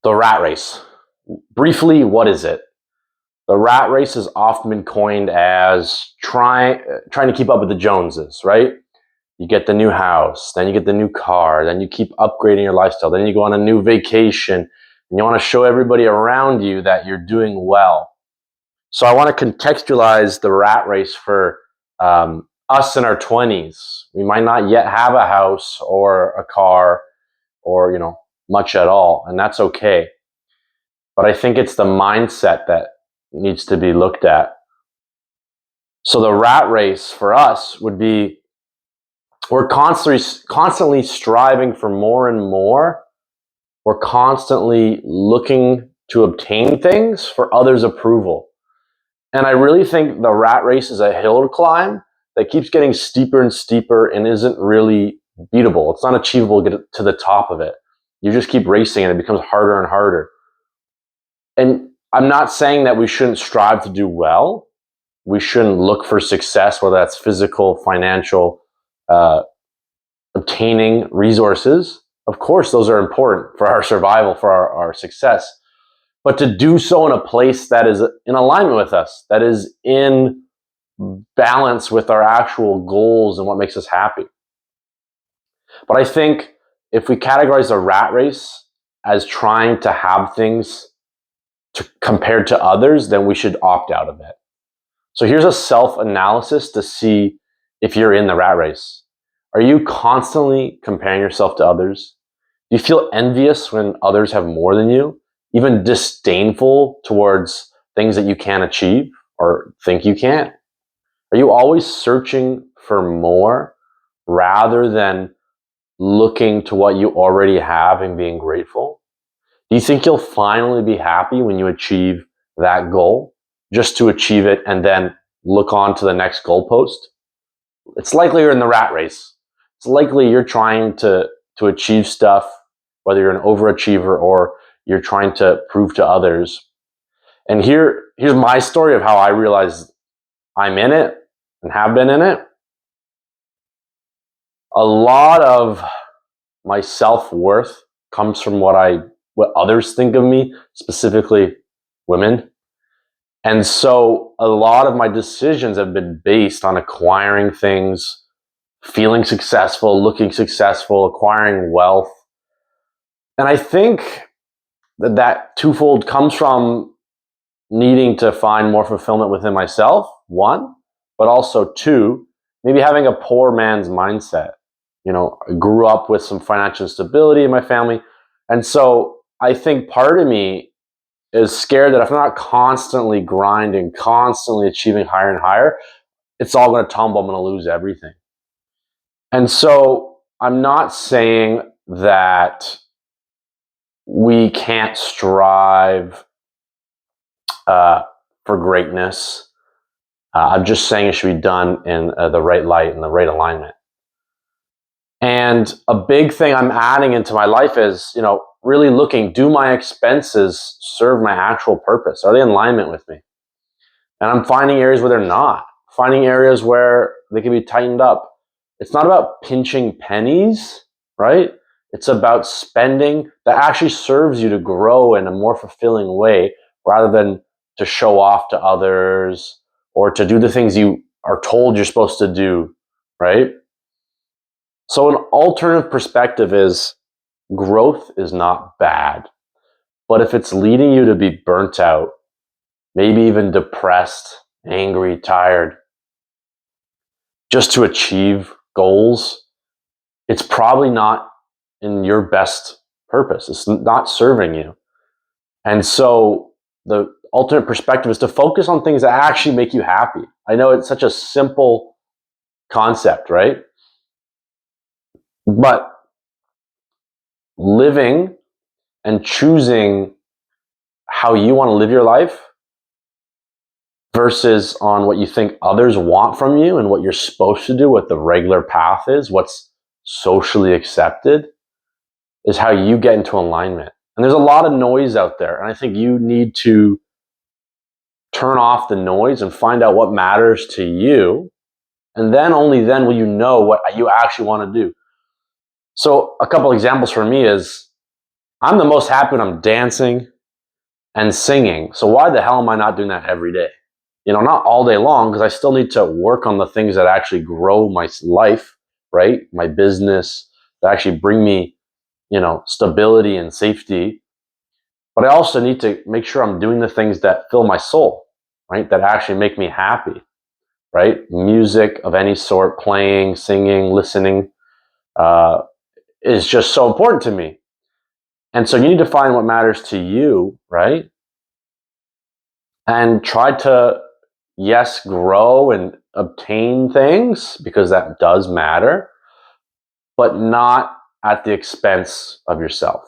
The rat race. Briefly, what is it? The rat race has often been coined as trying to keep up with the Joneses, right? You get the new house, then you get the new car, then you keep upgrading your lifestyle, then you go on a new vacation, and you want to show everybody around you that you're doing well. So I want to contextualize the rat race for us in our 20s. We might not yet have a house or a car or, much at all, and that's okay. But I think it's the mindset that needs to be looked at. So the rat race for us would be we're constantly striving for more and more. We're constantly looking to obtain things for others' approval. And I really think the rat race is a hill to climb that keeps getting steeper and steeper and isn't really beatable. It's not achievable to get to the top of it. You just keep racing and it becomes harder and harder. And I'm not saying that we shouldn't strive to do well. We shouldn't look for success, whether that's physical, financial, obtaining resources. Of course, those are important for our survival, for our success. But to do so in a place that is in alignment with us, that is in balance with our actual goals and what makes us happy. But I think if we categorize a rat race as trying to have things compared to others, then we should opt out of it. So here's a self-analysis to see if you're in the rat race. Are you constantly comparing yourself to others? Do you feel envious when others have more than you? Even disdainful towards things that you can't achieve or think you can't? Are you always searching for more rather than looking to what you already have and being grateful? Do you think you'll finally be happy when you achieve that goal, just to achieve it and then look on to the next goalpost? It's likely you're in the rat race. It's likely you're trying to achieve stuff, whether you're an overachiever or you're trying to prove to others. And here's my story of how I realized I'm in it and have been in it. A lot of my self-worth comes from what others think of me, specifically women. And so a lot of my decisions have been based on acquiring things, feeling successful, looking successful, acquiring wealth. And I think that twofold comes from needing to find more fulfillment within myself, one, but also two, maybe having a poor man's mindset. I grew up with some financial instability in my family. And so I think part of me is scared that if I'm not constantly grinding, constantly achieving higher and higher, it's all going to tumble. I'm going to lose everything. And so I'm not saying that we can't strive for greatness. I'm just saying it should be done in the right light and the right alignment. And a big thing I'm adding into my life is, really looking, do my expenses serve my actual purpose? Are they in alignment with me? And I'm finding areas where they're not, finding areas where they can be tightened up. It's not about pinching pennies, right? It's about spending that actually serves you to grow in a more fulfilling way rather than to show off to others or to do the things you are told you're supposed to do, right? So an alternative perspective is growth is not bad, but if it's leading you to be burnt out, maybe even depressed, angry, tired, just to achieve goals, it's probably not in your best purpose. It's not serving you. And so the alternate perspective is to focus on things that actually make you happy. I know it's such a simple concept, right? But living and choosing how you want to live your life versus on what you think others want from you and what you're supposed to do, what the regular path is, what's socially accepted, is how you get into alignment. And there's a lot of noise out there. And I think you need to turn off the noise and find out what matters to you. And then only then will you know what you actually want to do. So a couple examples for me is I'm the most happy when I'm dancing and singing. So why the hell am I not doing that every day? Not all day long, because I still need to work on the things that actually grow my life, right? My business, that actually bring me, stability and safety. But I also need to make sure I'm doing the things that fill my soul, right? That actually make me happy, right? Music of any sort, playing, singing, listening, uh, is just so important to me. And so you need to find what matters to you, right? And try to, yes, grow and obtain things, because that does matter, but not at the expense of yourself.